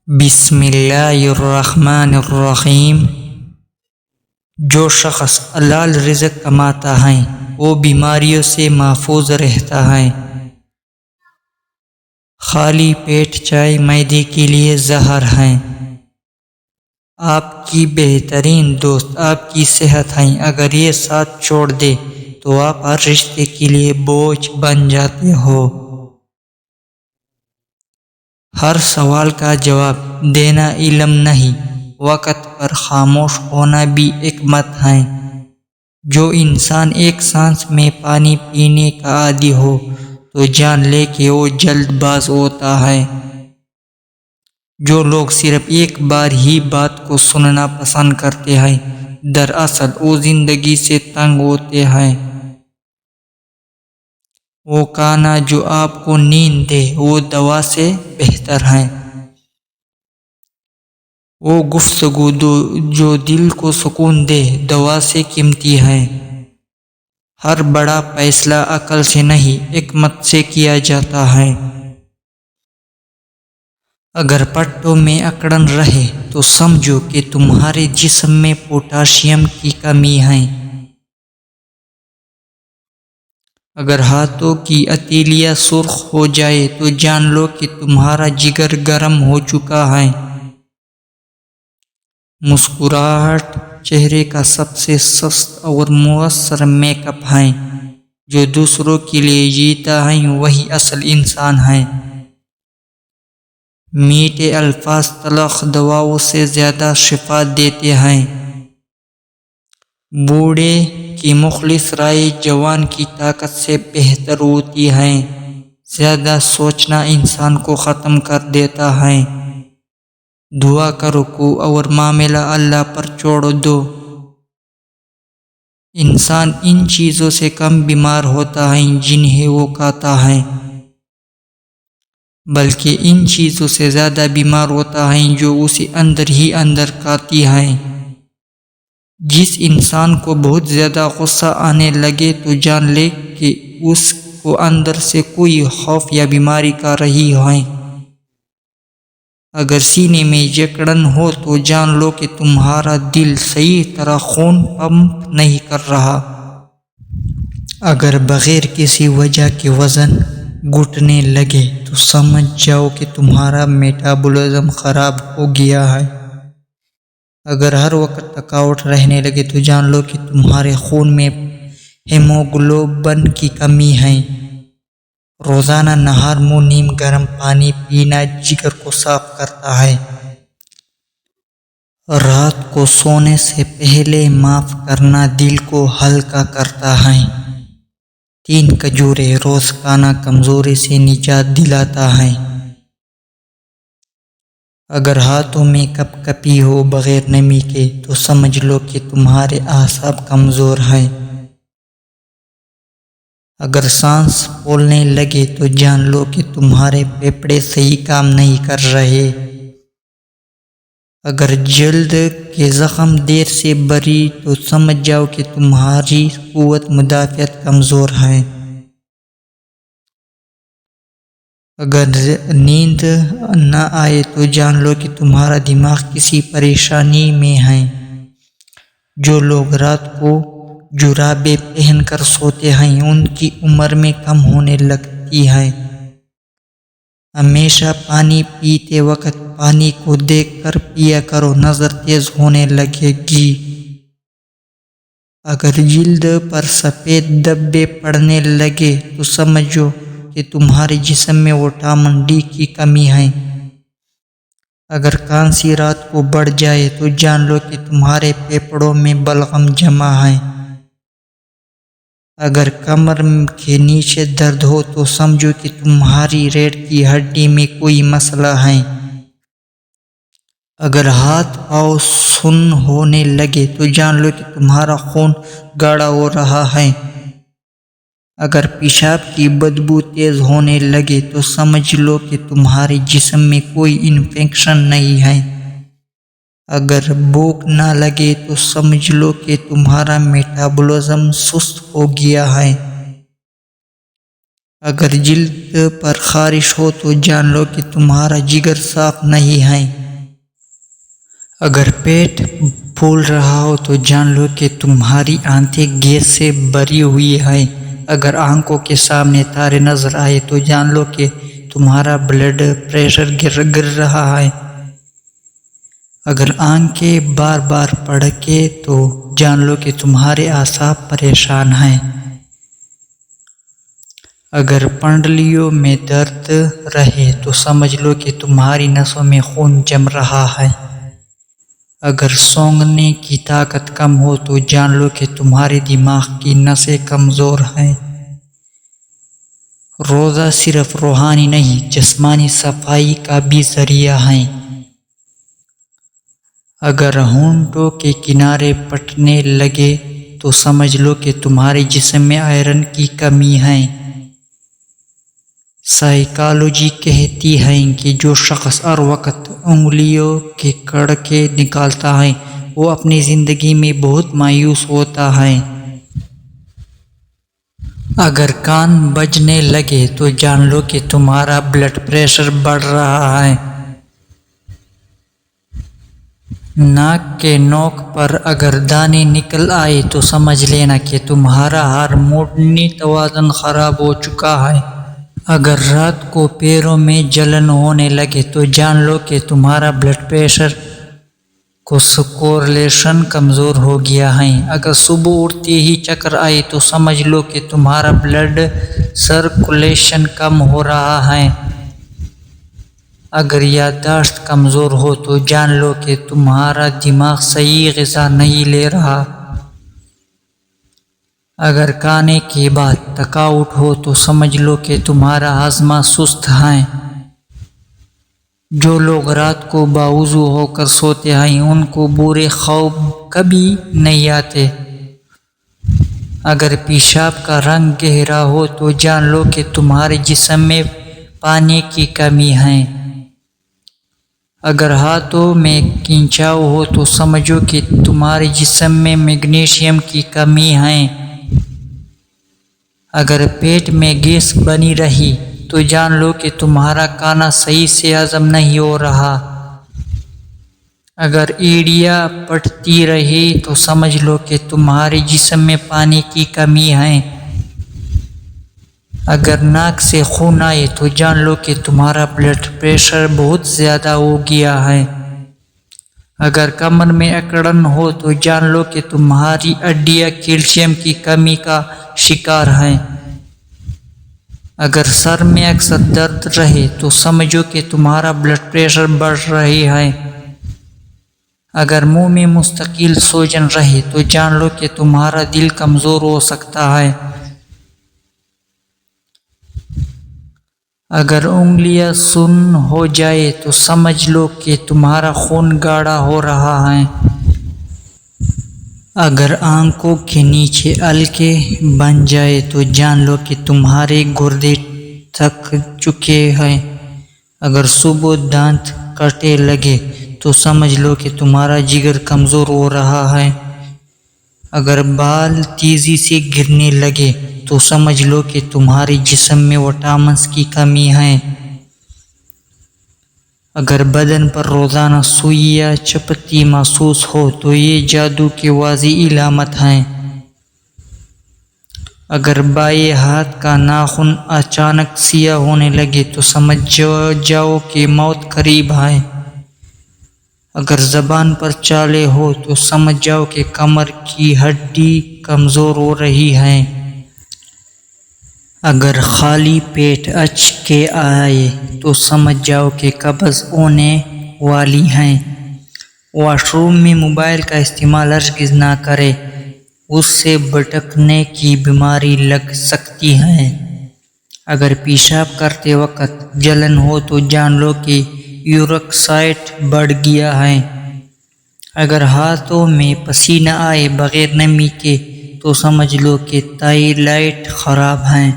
بسم اللہ الرحمن الرحیم۔ جو شخص حلال رزق کماتا ہے وہ بیماریوں سے محفوظ رہتا ہے۔ خالی پیٹ چائے معدے کے لیے زہر ہے۔ آپ کی بہترین دوست آپ کی صحت ہے، اگر یہ ساتھ چھوڑ دے تو آپ ہر رشتے کے لیے بوجھ بن جاتے ہو۔ ہر سوال کا جواب دینا علم نہیں، وقت پر خاموش ہونا بھی حکمت ہے۔ جو انسان ایک سانس میں پانی پینے کا عادی ہو تو جان لے کہ وہ جلد باز ہوتا ہے۔ جو لوگ صرف ایک بار ہی بات کو سننا پسند کرتے ہیں دراصل وہ زندگی سے تنگ ہوتے ہیں۔ وہ کھانا جو آپ کو نیند دے وہ دوا سے بہتر ہے۔ وہ گفتگو جو دل کو سکون دے دوا سے قیمتی ہے۔ ہر بڑا فیصلہ عقل سے نہیں حکمت سے کیا جاتا ہے۔ اگر پٹوں میں اکڑن رہے تو سمجھو کہ تمہارے جسم میں پوٹاشیم کی کمی ہے۔ اگر ہاتھوں کی ہتھیلیاں سرخ ہو جائے تو جان لو کہ تمہارا جگر گرم ہو چکا ہے۔ مسکراہٹ چہرے کا سب سے سست اور مؤثر میک اپ ہے۔ جو دوسروں کے لیے جیتا ہے وہی اصل انسان ہے۔ میٹھے الفاظ تلخ دواؤں سے زیادہ شفا دیتے ہیں۔ بوڑھے کی مخلص رائے جوان کی طاقت سے بہتر ہوتی ہے۔ زیادہ سوچنا انسان کو ختم کر دیتا ہے۔ دعا کا رکوع اور معاملہ اللہ پر چھوڑ دو۔ انسان ان چیزوں سے کم بیمار ہوتا ہے جنہیں وہ کھاتا ہے، بلکہ ان چیزوں سے زیادہ بیمار ہوتا ہے جو اسے اندر ہی اندر کھاتی ہیں۔ جس انسان کو بہت زیادہ غصہ آنے لگے تو جان لے کہ اس کو اندر سے کوئی خوف یا بیماری کھا رہی ہے۔ اگر سینے میں جکڑن ہو تو جان لو کہ تمہارا دل صحیح طرح خون پمپ نہیں کر رہا۔ اگر بغیر کسی وجہ کے وزن گھٹنے لگے تو سمجھ جاؤ کہ تمہارا میٹابولزم خراب ہو گیا ہے۔ اگر ہر وقت تھکاوٹ رہنے لگے تو جان لو کہ تمہارے خون میں ہیموگلوبن کی کمی ہے۔ روزانہ نہار منہ نیم گرم پانی پینا جگر کو صاف کرتا ہے۔ رات کو سونے سے پہلے معاف کرنا دل کو ہلکا کرتا ہے۔ 3 کھجوریں روز کھانا کمزوری سے نجات دلاتا ہے۔ اگر ہاتھوں میں کپ کپی ہو بغیر نمی کے تو سمجھ لو کہ تمہارے اعصاب کمزور ہیں۔ اگر سانس پھولنے لگے تو جان لو کہ تمہارے پھیپھڑے صحیح کام نہیں کر رہے۔ اگر جلد کے زخم دیر سے بھری تو سمجھ جاؤ کہ تمہاری قوت مدافعت کمزور ہے۔ اگر نیند نہ آئے تو جان لو کہ تمہارا دماغ کسی پریشانی میں ہے۔ جو لوگ رات کو جرابیں پہن کر سوتے ہیں ان کی عمر میں کم ہونے لگتی ہے۔ ہمیشہ پانی پیتے وقت پانی کو دیکھ کر پیا کرو، نظر تیز ہونے لگے گی۔ اگر جلد پر سفید دھبے پڑنے لگے تو سمجھو کہ تمہارے جسم میں وٹامن ڈی کی کمی ہے۔ اگر کھانسی رات کو بڑھ جائے تو جان لو کہ تمہارے پھیپھڑوں میں بلغم جمع ہے۔ اگر کمر کے نیچے درد ہو تو سمجھو کہ تمہاری ریڑھ کی ہڈی میں کوئی مسئلہ ہے۔ اگر ہاتھ پاؤں سن ہونے لگے تو جان لو کہ تمہارا خون گاڑھا ہو رہا ہے۔ اگر پیشاب کی بدبو تیز ہونے لگے تو سمجھ لو کہ تمہارے جسم میں کوئی انفیکشن نہیں ہے۔ اگر بھوک نہ لگے تو سمجھ لو کہ تمہارا میٹابولزم سست ہو گیا ہے۔ اگر جلد پر خارش ہو تو جان لو کہ تمہارا جگر صاف نہیں ہے۔ اگر پیٹ پھول رہا ہو تو جان لو کہ تمہاری آنتیں گیس سے بھری ہوئی ہیں۔ اگر آنکھوں کے سامنے تارے نظر آئے تو جان لو کہ تمہارا بلڈ پریشر گر رہا ہے۔ اگر آنکھیں بار بار پھڑکے تو جان لو کہ تمہارے اعصاب پریشان ہیں۔ اگر پنڈلیوں میں درد رہے تو سمجھ لو کہ تمہاری نسوں میں خون جم رہا ہے۔ اگر سونگھنے کی طاقت کم ہو تو جان لو کہ تمہارے دماغ کی نسیں کمزور ہیں۔ روزہ صرف روحانی نہیں، جسمانی صفائی کا بھی ذریعہ ہے۔ اگر ہونٹوں کے کنارے پھٹنے لگے تو سمجھ لو کہ تمہارے جسم میں آئرن کی کمی ہے۔ سائیکالوجی کہتی ہے کہ جو شخص ہر وقت انگلیوں کے کڑکے نکالتا ہے وہ اپنی زندگی میں بہت مایوس ہوتا ہے۔ اگر کان بجنے لگے تو جان لو کہ تمہارا بلڈ پریشر بڑھ رہا ہے۔ ناک کے نوک پر اگر دانے نکل آئے تو سمجھ لینا کہ تمہارا ہارمونی توازن خراب ہو چکا ہے۔ اگر رات کو پیروں میں جلن ہونے لگے تو جان لو کہ تمہارا بلڈ پریشر کو سرکولیشن کمزور ہو گیا ہے۔ اگر صبح اٹھتے ہی چکر آئے تو سمجھ لو کہ تمہارا بلڈ سرکولیشن کم ہو رہا ہے۔ اگر یادداشت کمزور ہو تو جان لو کہ تمہارا دماغ صحیح غذا نہیں لے رہا۔ اگر کھانے کے بعد تھکاوٹ ہو تو سمجھ لو کہ تمہارا ہاضمہ سست ہے۔ جو لوگ رات کو باوضو ہو کر سوتے ہیں ان کو برے خواب کبھی نہیں آتے۔ اگر پیشاب کا رنگ گہرا ہو تو جان لو کہ تمہارے جسم میں پانی کی کمی ہے۔ اگر ہاتھوں میں کھنچاؤ ہو تو سمجھو کہ تمہارے جسم میں میگنیشیم کی کمی ہے۔ اگر پیٹ میں گیس بنی رہی تو جان لو کہ تمہارا کھانا صحیح سے ہضم نہیں ہو رہا۔ اگر ایڑیاں پھٹتی رہی تو سمجھ لو کہ تمہارے جسم میں پانی کی کمی ہے۔ اگر ناک سے خون آئے تو جان لو کہ تمہارا بلڈ پریشر بہت زیادہ ہو گیا ہے۔ اگر کمر میں اکڑن ہو تو جان لو کہ تمہاری ہڈیاں کیلشیم کی کمی کا شکار ہیں۔ اگر سر میں اکثر درد رہے تو سمجھو کہ تمہارا بلڈ پریشر بڑھ رہا ہے۔ اگر منہ میں مستقل سوجن رہے تو جان لو کہ تمہارا دل کمزور ہو سکتا ہے۔ اگر انگلیاں سن ہو جائے تو سمجھ لو کہ تمہارا خون گاڑھا ہو رہا ہے۔ اگر آنکھوں کے نیچے حلقے بن جائے تو جان لو کہ تمہارے گردے تھک چکے ہیں۔ اگر صبح دانت کٹنے لگے تو سمجھ لو کہ تمہارا جگر کمزور ہو رہا ہے۔ اگر بال تیزی سے گرنے لگے تو سمجھ لو کہ تمہارے جسم میں وٹامنس کی کمی ہے۔ اگر بدن پر روزانہ سوئی یا چپتی محسوس ہو تو یہ جادو کی واضح علامت ہے۔ اگر بائیں ہاتھ کا ناخن اچانک سیاہ ہونے لگے تو سمجھ جاؤ کہ موت قریب ہے۔ اگر زبان پر چھالے ہو تو سمجھ جاؤ کہ کمر کی ہڈی کمزور ہو رہی ہے۔ اگر خالی پیٹ اچکے آئے تو سمجھ جاؤ کہ قبض ہونے والی ہے۔ واش روم میں موبائل کا استعمال ہرگز نہ کریں، اس سے بھٹکنے کی بیماری لگ سکتی ہے۔ اگر پیشاب کرتے وقت جلن ہو تو جان لو کہ یورک ایسڈ بڑھ گیا ہے۔ اگر ہاتھوں میں پسینہ آئے بغیر نمی کے تو سمجھ لو کہ تائرواڈ خراب ہے۔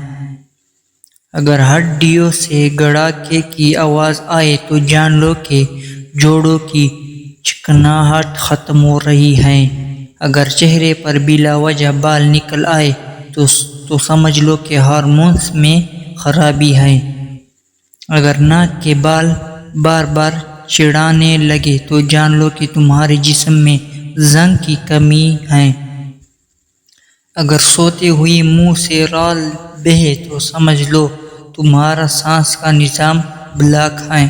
اگر ہڈیوں سے گڑاکے کی آواز آئے تو جان لو کہ جوڑوں کی چکناہٹ ختم ہو رہی ہے۔ اگر چہرے پر بلا وجہ بال نکل آئے تو سمجھ لو کہ ہارمونز میں خرابی ہے۔ اگر ناک کے بال بار بار چڑھانے لگے تو جان لو کہ تمہارے جسم میں زنگ کی کمی ہے۔ اگر سوتے ہوئے منہ سے رال بہے تو سمجھ لو تمہارا سانس کا نظام بلاک ہے۔